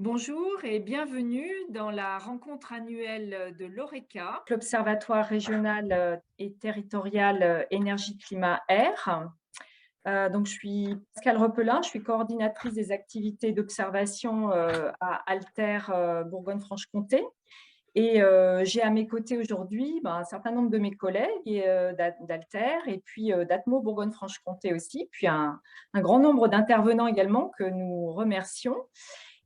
Bonjour et bienvenue dans la rencontre annuelle de l'ORECA, l'Observatoire régional et territorial énergie-climat-air. Donc, je suis Pascale Repelin, je suis coordinatrice des activités d'observation à Alter Bourgogne-Franche-Comté. Et j'ai à mes côtés aujourd'hui un certain nombre de mes collègues d'Alter et puis d'Atmo Bourgogne-Franche-Comté aussi, puis un grand nombre d'intervenants également que nous remercions.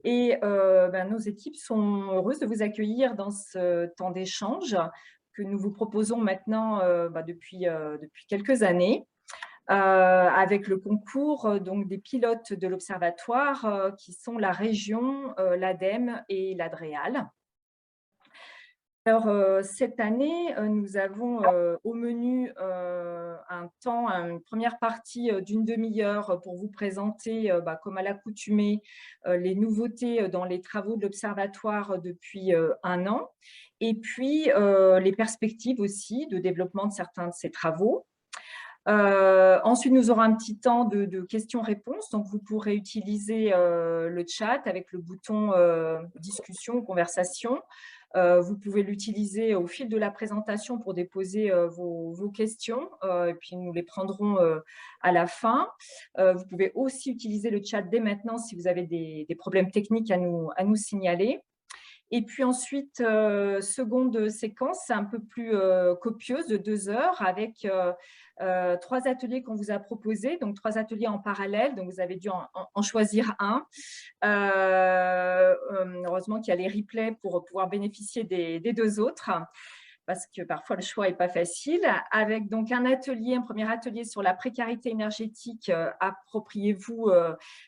Et nos équipes sont heureuses de vous accueillir dans ce temps d'échange que nous vous proposons maintenant depuis quelques années, avec le concours donc des pilotes de l'Observatoire qui sont la région, l'ADEME et l'ADREAL. Alors, cette année, nous avons au menu une première partie d'une demi-heure pour vous présenter, comme à l'accoutumée, les nouveautés dans les travaux de l'Observatoire depuis un an, et puis les perspectives aussi de développement de certains de ces travaux. Ensuite, nous aurons un petit temps de questions-réponses, donc vous pourrez utiliser le chat avec le bouton discussion ou conversation. Vous pouvez l'utiliser au fil de la présentation pour déposer vos questions, et puis nous les prendrons à la fin. Vous pouvez aussi utiliser le chat dès maintenant si vous avez des problèmes techniques à nous signaler. Et puis ensuite, seconde séquence un peu plus copieuse de 2 heures avec 3 ateliers qu'on vous a proposés, donc 3 ateliers en parallèle, donc vous avez dû en choisir un. Heureusement qu'il y a les replays pour pouvoir bénéficier des 2 autres, parce que parfois le choix n'est pas facile, avec donc un premier atelier sur la précarité énergétique, appropriez-vous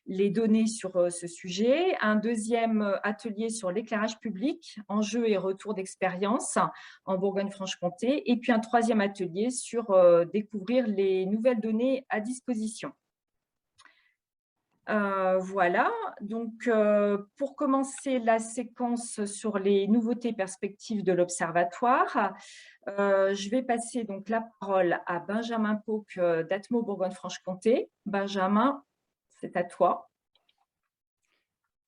les données sur ce sujet, un deuxième atelier sur l'éclairage public, enjeux et retours d'expérience en Bourgogne-Franche-Comté, et puis un troisième atelier sur découvrir les nouvelles données à disposition. Voilà, donc pour commencer la séquence sur les nouveautés et perspectives de l'Observatoire, je vais passer donc la parole à Benjamin Pauque d'Atmo Bourgogne-Franche-Comté. Benjamin, c'est à toi.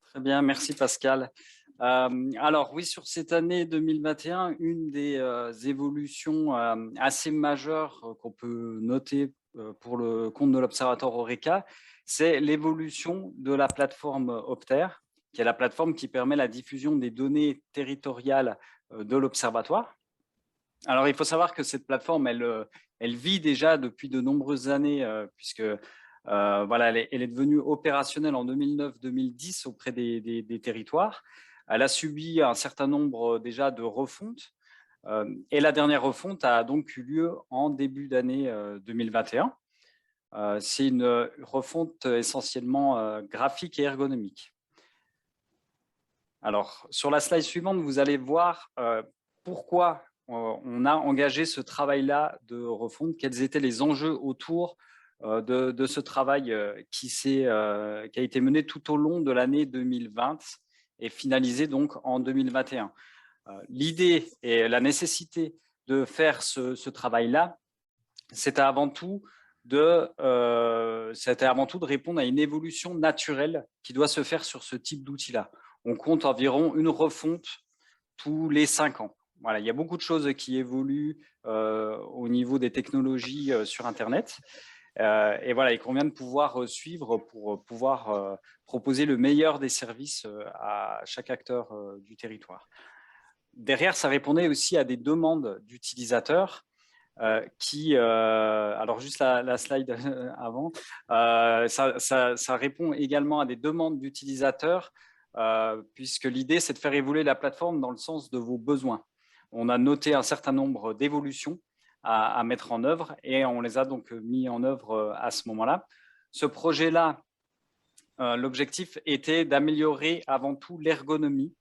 Très bien, merci Pascal. Alors oui, sur cette année 2021, une des évolutions assez majeures qu'on peut noter pour le compte de l'Observatoire ORECA, c'est l'évolution de la plateforme Opter, qui est la plateforme qui permet la diffusion des données territoriales de l'Observatoire. Alors il faut savoir que cette plateforme, elle vit déjà depuis de nombreuses années, puisque voilà, elle est devenue opérationnelle en 2009-2010 auprès des territoires. Elle a subi un certain nombre déjà de refontes, et la dernière refonte a donc eu lieu en début d'année 2021. C'est une refonte essentiellement graphique et ergonomique. Alors, sur la slide suivante, vous allez voir pourquoi on a engagé ce travail-là de refonte, quels étaient les enjeux autour de ce travail qui a été mené tout au long de l'année 2020 et finalisé donc en 2021. L'idée et la nécessité de faire ce travail-là, c'était avant tout de répondre à une évolution naturelle qui doit se faire sur ce type d'outil-là. On compte environ une refonte tous les 5 ans. Voilà, il y a beaucoup de choses qui évoluent au niveau des technologies sur Internet. Et voilà, il convient de pouvoir suivre pour pouvoir proposer le meilleur des services à chaque acteur du territoire. Derrière, ça répondait aussi à des demandes d'utilisateurs alors juste la slide avant, ça répond également à des demandes d'utilisateurs, puisque l'idée, c'est de faire évoluer la plateforme dans le sens de vos besoins. On a noté un certain nombre d'évolutions à mettre en œuvre et on les a donc mis en œuvre à ce moment-là. Ce projet-là, l'objectif était d'améliorer avant tout l'ergonomie,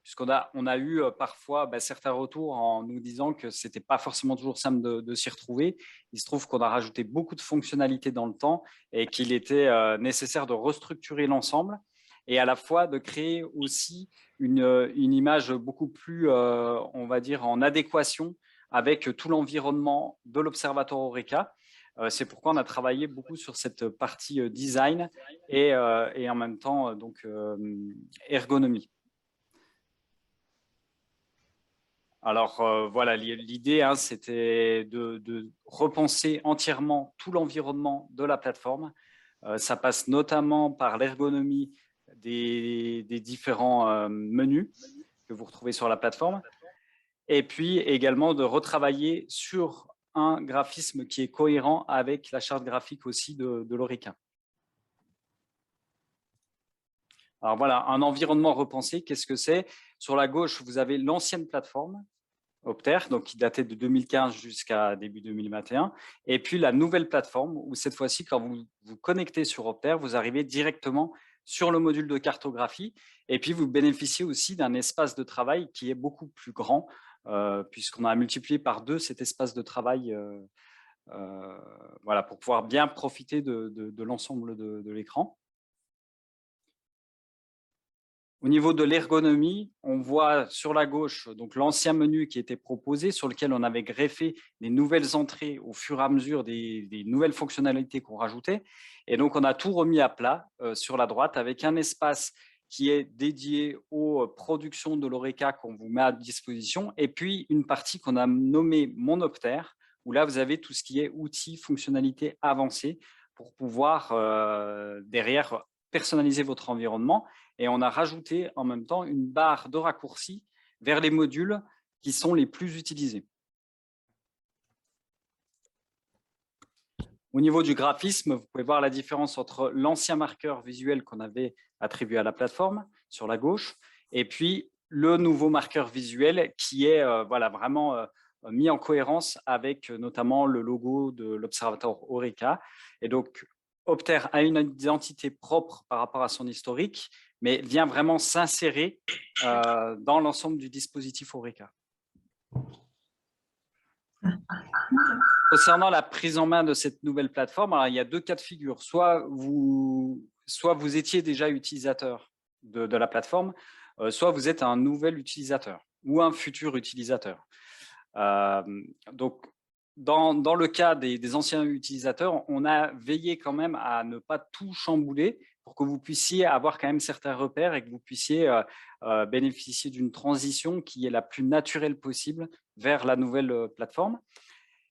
puisqu'on a eu parfois certains retours en nous disant que ce n'était pas forcément toujours simple de s'y retrouver. Il se trouve qu'on a rajouté beaucoup de fonctionnalités dans le temps et qu'il était nécessaire de restructurer l'ensemble et à la fois de créer aussi une image beaucoup plus, on va dire, en adéquation avec tout l'environnement de l'Observatoire ORECA, C'est pourquoi on a travaillé beaucoup sur cette partie design et en même temps donc, ergonomie. Alors voilà, l'idée, hein, c'était de repenser entièrement tout l'environnement de la plateforme. Ça passe notamment par l'ergonomie des différents menus que vous retrouvez sur la plateforme, et puis également de retravailler sur un graphisme qui est cohérent avec la charte graphique aussi de l'Oreca. Alors voilà, un environnement repensé, qu'est-ce que c'est? Sur la gauche, vous avez l'ancienne plateforme Opter, donc qui datait de 2015 jusqu'à début 2021, et puis la nouvelle plateforme où cette fois-ci, quand vous vous connectez sur Opter, vous arrivez directement sur le module de cartographie, et puis vous bénéficiez aussi d'un espace de travail qui est beaucoup plus grand, puisqu'on a multiplié par 2 cet espace de travail, voilà, pour pouvoir bien profiter de l'ensemble de l'écran. Au niveau de l'ergonomie, on voit sur la gauche donc l'ancien menu qui était proposé, sur lequel on avait greffé des nouvelles entrées au fur et à mesure des nouvelles fonctionnalités qu'on rajoutait. Et donc, on a tout remis à plat sur la droite avec un espace qui est dédié aux productions de l'Oreca qu'on vous met à disposition, et puis une partie qu'on a nommée Mon Opter, où là, vous avez tout ce qui est outils, fonctionnalités avancées pour pouvoir derrière personnaliser votre environnement. Et on a rajouté en même temps une barre de raccourci vers les modules qui sont les plus utilisés. Au niveau du graphisme, vous pouvez voir la différence entre l'ancien marqueur visuel qu'on avait attribué à la plateforme sur la gauche et puis le nouveau marqueur visuel qui est voilà, vraiment mis en cohérence avec notamment le logo de l'Observatoire Oreca. Et donc, Opter a une identité propre par rapport à son historique, mais vient vraiment s'insérer dans l'ensemble du dispositif Oreca. Concernant la prise en main de cette nouvelle plateforme, alors il y a 2 cas de figure. Soit vous étiez déjà utilisateur de la plateforme, soit vous êtes un nouvel utilisateur ou un futur utilisateur. Donc, dans le cas des anciens utilisateurs, on a veillé quand même à ne pas tout chambouler pour que vous puissiez avoir quand même certains repères et que vous puissiez bénéficier d'une transition qui est la plus naturelle possible vers la nouvelle plateforme.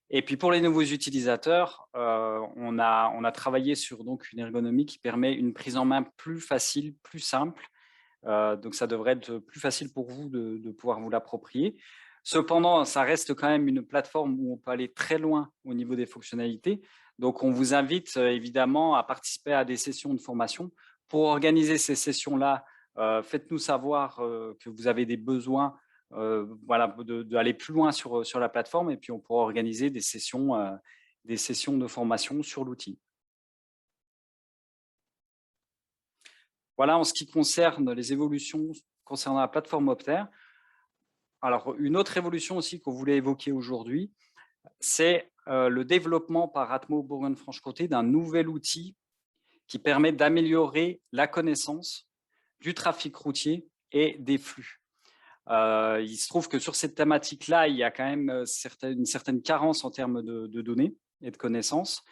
Et puis pour les nouveaux utilisateurs, on a travaillé sur donc une ergonomie qui permet une prise en main plus facile, plus simple. Donc ça devrait être plus facile pour vous de pouvoir vous l'approprier. Cependant, ça reste quand même une plateforme où on peut aller très loin au niveau des fonctionnalités. Donc on vous invite évidemment à participer à des sessions de formation. Pour organiser ces sessions-là, faites-nous savoir que vous avez des besoins voilà, d'aller plus loin sur la plateforme, et puis on pourra organiser des sessions de formation sur l'outil. Voilà en ce qui concerne les évolutions concernant la plateforme Opter. Alors, une autre évolution aussi qu'on voulait évoquer aujourd'hui, c'est le développement par Atmo Bourgogne-Franche-Comté d'un nouvel outil qui permet d'améliorer la connaissance du trafic routier et des flux. Il se trouve que sur cette thématique-là, il y a quand même une certaine carence en termes de données et de connaissances.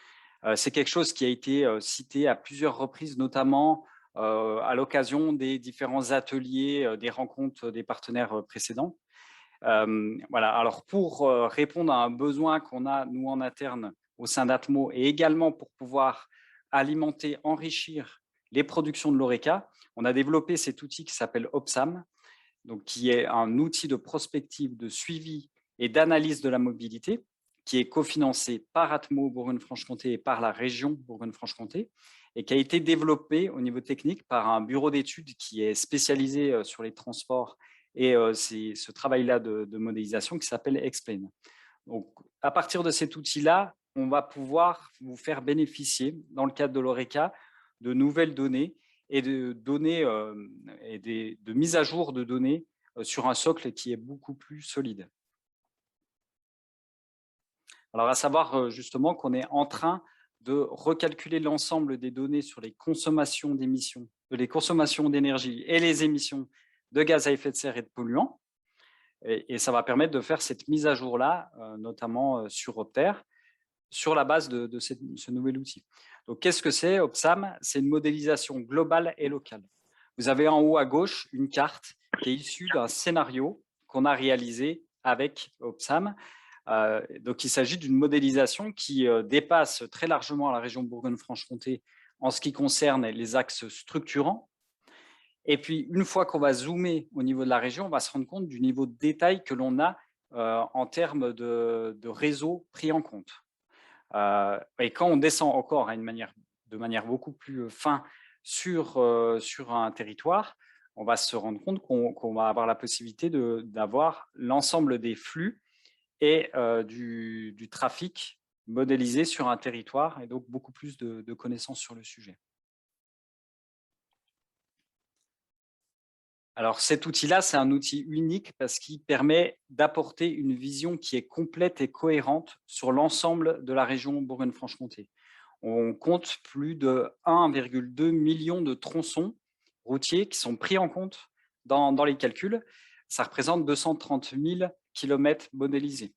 C'est quelque chose qui a été cité à plusieurs reprises, notamment à l'occasion des différents ateliers, des rencontres des partenaires précédents. Voilà. Alors, pour répondre à un besoin qu'on a, nous, en interne, au sein d'Atmo, et également pour pouvoir alimenter, enrichir les productions de l'Oreca, on a développé cet outil qui s'appelle Opsam, donc qui est un outil de prospective, de suivi et d'analyse de la mobilité, qui est cofinancé par Atmo Bourgogne-Franche-Comté et par la région Bourgogne-Franche-Comté, et qui a été développé au niveau technique par un bureau d'études qui est spécialisé sur les transports et c'est ce travail-là de modélisation qui s'appelle Explain. Donc, à partir de cet outil-là, on va pouvoir vous faire bénéficier, dans le cadre de l'Oreca, de nouvelles données et de données et de mise à jour de données sur un socle qui est beaucoup plus solide. Alors, à savoir justement qu'on est en train de recalculer l'ensemble des données sur les consommations d'émissions, les consommations d'énergie et les émissions de gaz à effet de serre et de polluants. Et ça va permettre de faire cette mise à jour-là, notamment sur Opter, sur la base de ce nouvel outil. Donc, qu'est-ce que c'est OPSAM? C'est une modélisation globale et locale. Vous avez en haut à gauche une carte qui est issue d'un scénario qu'on a réalisé avec OPSAM. Donc, il s'agit d'une modélisation qui dépasse très largement la région Bourgogne-Franche-Comté en ce qui concerne les axes structurants. Et puis, une fois qu'on va zoomer au niveau de la région, on va se rendre compte du niveau de détail que l'on a en termes de réseau pris en compte. Et quand on descend encore de manière beaucoup plus fine sur un territoire, on va se rendre compte qu'on va avoir la possibilité d'avoir l'ensemble des flux et du trafic modélisé sur un territoire, et donc beaucoup plus de connaissances sur le sujet. Alors cet outil-là, c'est un outil unique parce qu'il permet d'apporter une vision qui est complète et cohérente sur l'ensemble de la région Bourgogne-Franche-Comté. On compte plus de 1,2 million de tronçons routiers qui sont pris en compte dans les calculs. Ça représente 230 000 kilomètres modélisés.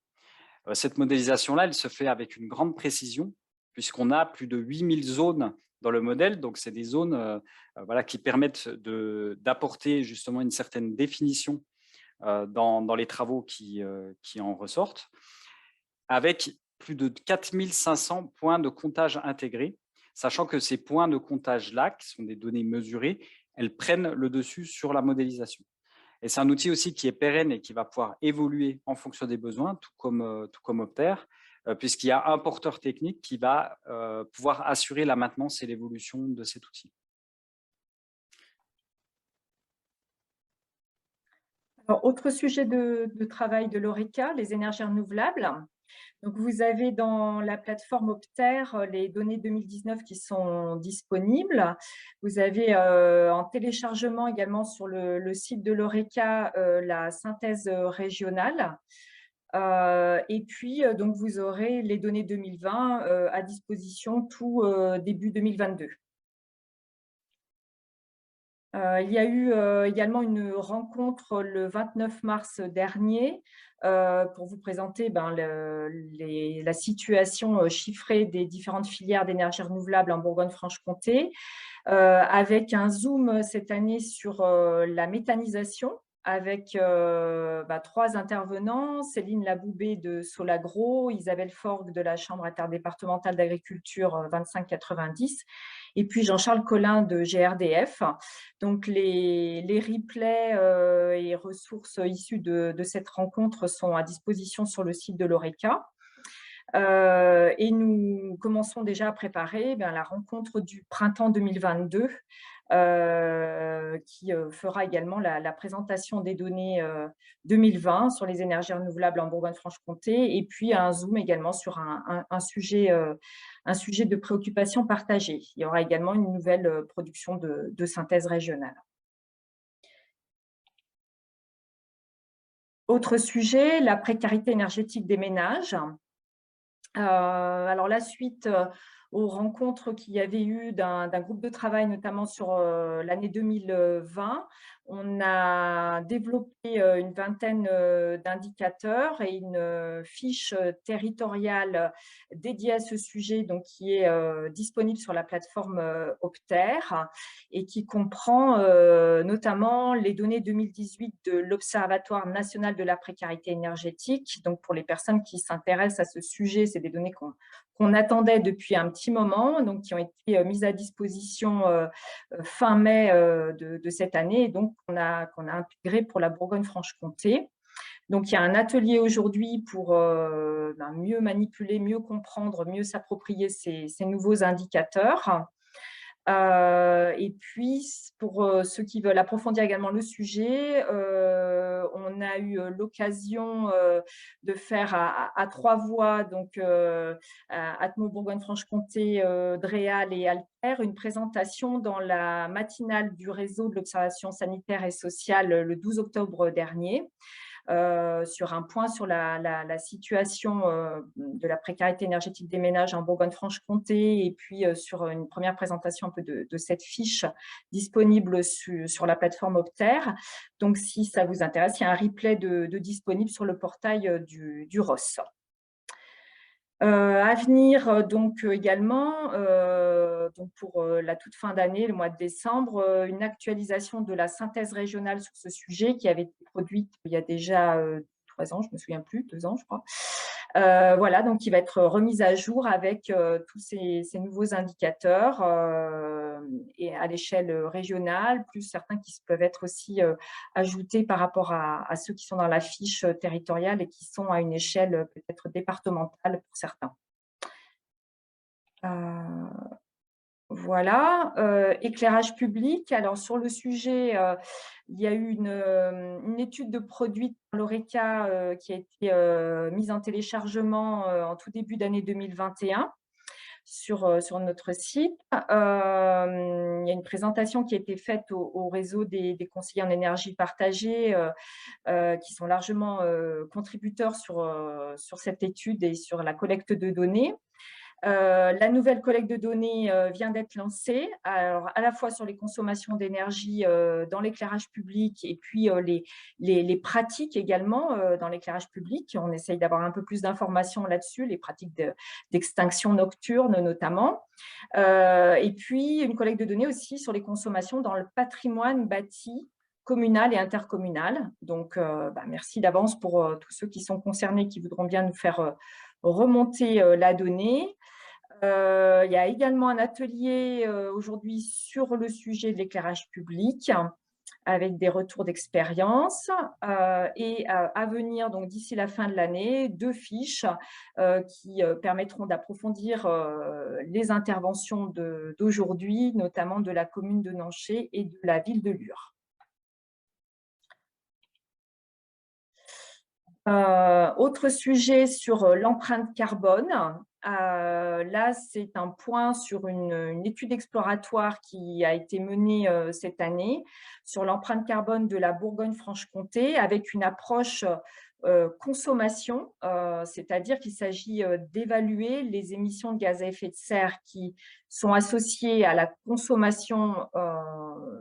Cette modélisation-là, elle se fait avec une grande précision puisqu'on a plus de 8000 zones dans le modèle. Donc, c'est des zones voilà, qui permettent d'apporter justement une certaine définition dans les travaux qui en ressortent, avec plus de 4500 points de comptage intégrés, sachant que ces points de comptage-là, qui sont des données mesurées, elles prennent le dessus sur la modélisation. Et c'est un outil aussi qui est pérenne et qui va pouvoir évoluer en fonction des besoins, tout comme Opter, puisqu'il y a un porteur technique qui va pouvoir assurer la maintenance et l'évolution de cet outil. Alors, autre sujet de travail de l'ORECA, les énergies renouvelables. Donc, vous avez dans la plateforme Opter les données 2019 qui sont disponibles. Vous avez en téléchargement également sur le site de l'ORECA la synthèse régionale. Et puis, donc, vous aurez les données 2020 à disposition tout début 2022. Il y a eu également une rencontre le 29 mars dernier pour vous présenter la situation chiffrée des différentes filières d'énergie renouvelable en Bourgogne-Franche-Comté, avec un zoom cette année sur la méthanisation, avec 3 intervenants, Céline Laboubé de Solagro, Isabelle Forgue de la Chambre interdépartementale d'agriculture 2590, et puis Jean-Charles Collin de GRDF. Donc les replays et ressources issues de cette rencontre sont à disposition sur le site de l'ORECA. Et nous commençons déjà à préparer la rencontre du printemps 2022 qui fera également la présentation des données 2020 sur les énergies renouvelables en Bourgogne-Franche-Comté, et puis un zoom également sur un sujet de préoccupation partagée. Il y aura également une nouvelle production de synthèse régionale. Autre sujet, la précarité énergétique des ménages. Alors, la suite aux rencontres qu'il y avait eu d'un groupe de travail, notamment sur l'année 2020, on a développé une vingtaine d'indicateurs et une fiche territoriale dédiée à ce sujet, donc qui est disponible sur la plateforme Opter et qui comprend notamment les données 2018 de l'Observatoire national de la précarité énergétique. Donc, pour les personnes qui s'intéressent à ce sujet, c'est des données qu'on attendait depuis un petit moment, donc qui ont été mises à disposition fin mai de cette année, et donc qu'on a intégré pour la Bourgogne-Franche-Comté. Donc, il y a un atelier aujourd'hui pour mieux manipuler, mieux comprendre, mieux s'approprier ces nouveaux indicateurs. Et puis, pour ceux qui veulent approfondir également le sujet, on a eu l'occasion de faire à 3 voix, donc Atmo Bourgogne-Franche-Comté, Dréal et Alter, une présentation dans la matinale du réseau de l'observation sanitaire et sociale le 12 octobre dernier. Sur un point sur la situation de la précarité énergétique des ménages en Bourgogne-Franche-Comté, et puis sur une première présentation un peu de cette fiche disponible sur la plateforme Opter. Donc, si ça vous intéresse, il y a un replay de disponible sur le portail du ROS. À venir, donc également, donc pour la toute fin d'année, le mois de décembre, une actualisation de la synthèse régionale sur ce sujet qui avait été produite il y a déjà 3 ans, je ne me souviens plus, 2 ans, je crois. Voilà, donc qui va être remise à jour avec tous ces nouveaux indicateurs et à l'échelle régionale, plus certains qui peuvent être aussi ajoutés par rapport à ceux qui sont dans la fiche territoriale et qui sont à une échelle peut-être départementale pour certains. Voilà, éclairage public. Alors sur le sujet, il y a eu une étude de produit par l'Horeca, qui a été, mise en téléchargement, en tout début d'année 2021 sur notre site. Il y a une présentation qui a été faite au réseau des conseillers en énergie partagée, qui sont largement, contributeurs sur cette étude et sur la collecte de données. La nouvelle collecte de données vient d'être lancée, alors à la fois sur les consommations d'énergie dans l'éclairage public et puis les pratiques également dans l'éclairage public. On essaye d'avoir un peu plus d'informations là-dessus, les pratiques d'extinction nocturne notamment. Et puis une collecte de données aussi sur les consommations dans le patrimoine bâti communal et intercommunal. Donc, merci d'avance pour tous ceux qui sont concernés, qui voudront bien nous faire remonter la donnée. Il y a également un atelier aujourd'hui sur le sujet de l'éclairage public avec des retours d'expérience et à venir, donc d'ici la fin de l'année, 2 fiches qui permettront d'approfondir les interventions d'aujourd'hui, notamment de la commune de Nanché et de la ville de Lure. Autre sujet sur l'empreinte carbone. Là, c'est un point sur une étude exploratoire qui a été menée cette année sur l'empreinte carbone de la Bourgogne-Franche-Comté avec une approche consommation, c'est-à-dire qu'il s'agit d'évaluer les émissions de gaz à effet de serre qui sont associées à la consommation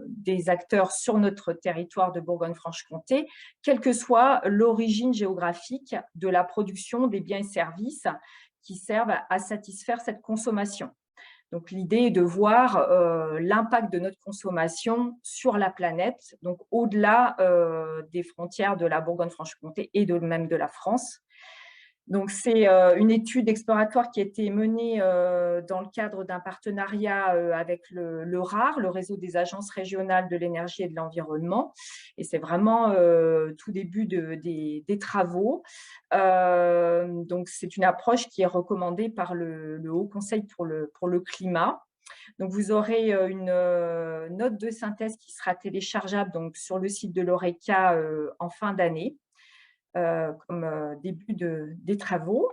des acteurs sur notre territoire de Bourgogne-Franche-Comté, quelle que soit l'origine géographique de la production des biens et services qui servent à satisfaire cette consommation. Donc, l'idée est de voir l'impact de notre consommation sur la planète, donc au-delà des frontières de la Bourgogne-Franche-Comté et même de la France. Donc, c'est une étude exploratoire qui a été menée dans le cadre d'un partenariat avec le RAR, le réseau des agences régionales de l'énergie et de l'environnement. Et c'est vraiment tout début des travaux. Donc, c'est une approche qui est recommandée par le Haut Conseil pour le climat. Donc, vous aurez une note de synthèse qui sera téléchargeable donc, sur le site de l'Horeca en fin d'année. Comme début des travaux.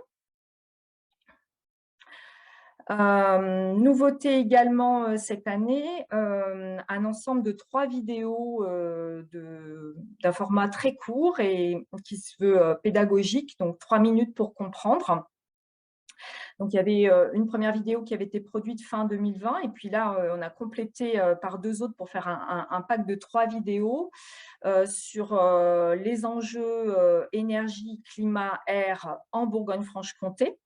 Nouveauté également cette année, un ensemble de 3 vidéos d'un format très court et qui se veut pédagogique, donc 3 minutes pour comprendre. Donc, il y avait une première vidéo qui avait été produite fin 2020 et puis là, on a complété par 2 autres pour faire un pack de 3 vidéos sur les enjeux énergie, climat, air en Bourgogne-Franche-Comté.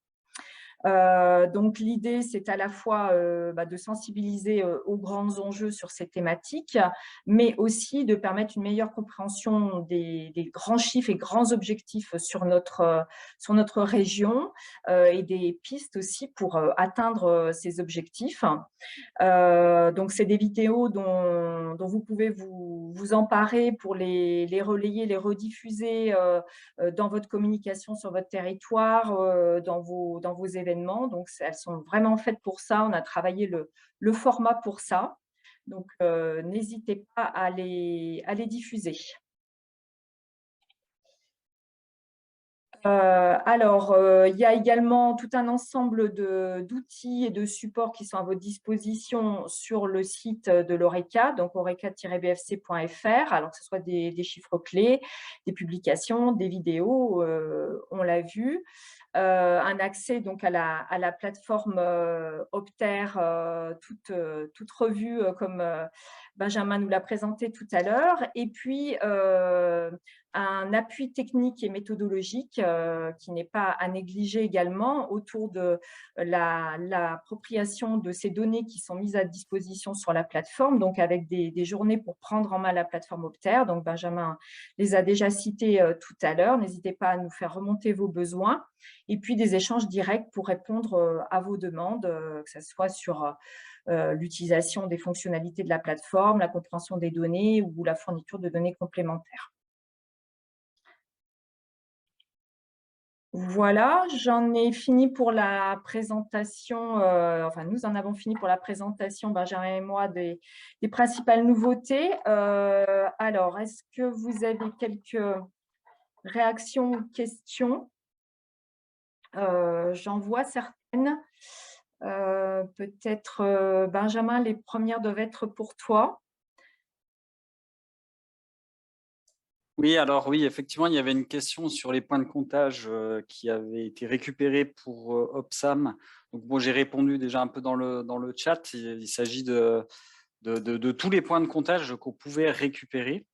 Donc, l'idée, c'est à la fois de sensibiliser aux grands enjeux sur ces thématiques, mais aussi de permettre une meilleure compréhension des grands chiffres et grands objectifs sur notre région et des pistes aussi pour atteindre ces objectifs. Donc, c'est des vidéos dont vous pouvez vous emparer pour les relayer, les rediffuser dans votre communication sur votre territoire, dans vos événements. Donc, elles sont vraiment faites pour ça. On a travaillé le format pour ça. Donc, n'hésitez pas à les diffuser. Il y a également tout un ensemble d'outils et de supports qui sont à votre disposition sur le site de l'Horeca, donc horeca-bfc.fr, alors que ce soit des chiffres clés, des publications, des vidéos, on l'a vu. Un accès donc à la plateforme Opter, toute revue comme Benjamin nous l'a présenté tout à l'heure, et puis un appui technique et méthodologique qui n'est pas à négliger également autour de l'appropriation de ces données qui sont mises à disposition sur la plateforme, donc avec des journées pour prendre en main la plateforme Opter. Donc Benjamin les a déjà cités tout à l'heure. N'hésitez pas à nous faire remonter vos besoins, et puis des échanges directs pour répondre à vos demandes, que ce soit sur l'utilisation des fonctionnalités de la plateforme, la compréhension des données ou la fourniture de données complémentaires. Voilà, j'en ai fini pour la présentation, enfin nous en avons fini pour la présentation, Benjamin et moi, des principales nouveautés. Alors, est-ce que vous avez quelques réactions ou questions? J'en vois certaines. Peut-être, Benjamin, les premières doivent être pour toi. Oui, alors oui, effectivement, il y avait une question sur les points de comptage qui avaient été récupérés pour Opsam. Donc bon, j'ai répondu déjà un peu dans le chat. Il s'agit de tous les points de comptage qu'on pouvait récupérer.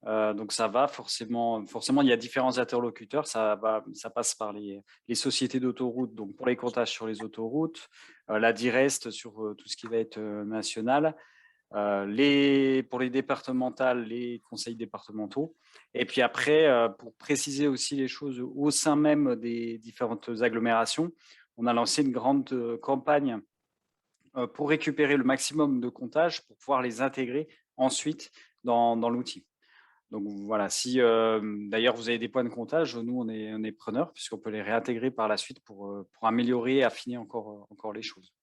Donc ça va forcément, il y a différents interlocuteurs. Ça passe par les sociétés d'autoroutes, donc pour les comptages sur les autoroutes, la DIREST sur tout ce qui va être national. Pour les départementales, les conseils départementaux. Et puis après, pour préciser aussi les choses au sein même des différentes agglomérations, on a lancé une grande campagne pour récupérer le maximum de comptages pour pouvoir les intégrer ensuite dans l'outil. Donc voilà, si d'ailleurs vous avez des points de comptage, nous on est preneurs puisqu'on peut les réintégrer par la suite pour améliorer et affiner encore les choses.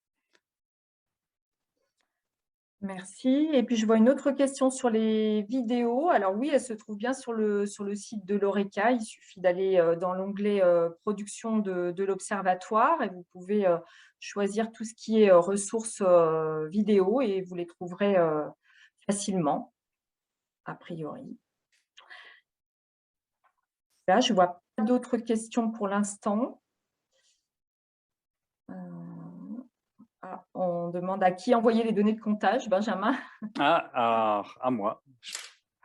Merci. Et puis, je vois une autre question sur les vidéos. Alors oui, elle se trouve bien sur le site de l'Oreca. Il suffit d'aller dans l'onglet production de l'Observatoire et vous pouvez choisir tout ce qui est ressources vidéo et vous les trouverez facilement, a priori. Là, je ne vois pas d'autres questions pour l'instant. On demande à qui envoyer les données de comptage, Benjamin. À moi.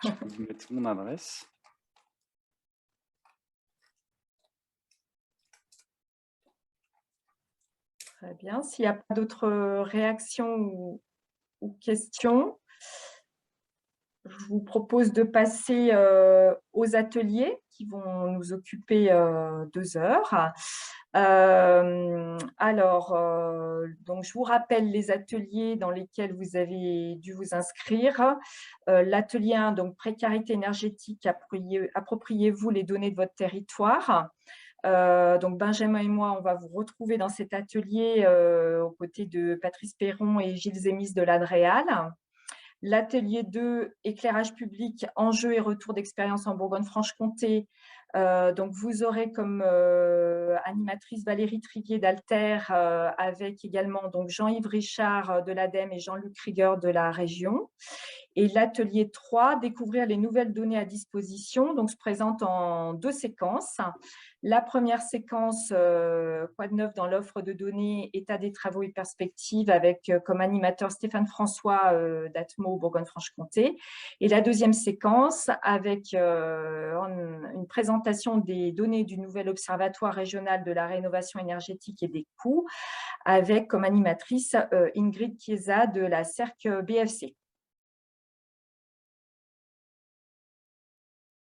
Je peux vous mettre mon adresse. Très bien. S'il n'y a pas d'autres réactions ou questions, je vous propose de passer aux ateliers qui vont nous occuper 2 heures. Donc, je vous rappelle les ateliers dans lesquels vous avez dû vous inscrire. L'atelier 1, donc précarité énergétique, appropriez-vous les données de votre territoire. Donc Benjamin et moi, on va vous retrouver dans cet atelier aux côtés de Patrice Perron et Gilles Zémis de l'Adréal. L'atelier 2, éclairage public, enjeux et retour d'expérience en Bourgogne-Franche-Comté. Donc, vous aurez comme animatrice Valérie Triguier d'Alter, avec également donc Jean-Yves Richard de l'ADEME et Jean-Luc Krieger de la région. Et l'atelier 3, découvrir les nouvelles données à disposition, donc se présente en 2 séquences. La première séquence, quoi de neuf dans l'offre de données, état des travaux et perspectives, avec comme animateur Stéphane François d'Atmo Bourgogne-Franche-Comté. Et la deuxième séquence avec une présentation des données du nouvel observatoire régional de la rénovation énergétique et des coûts, avec comme animatrice Ingrid Chiesa de la CERC BFC.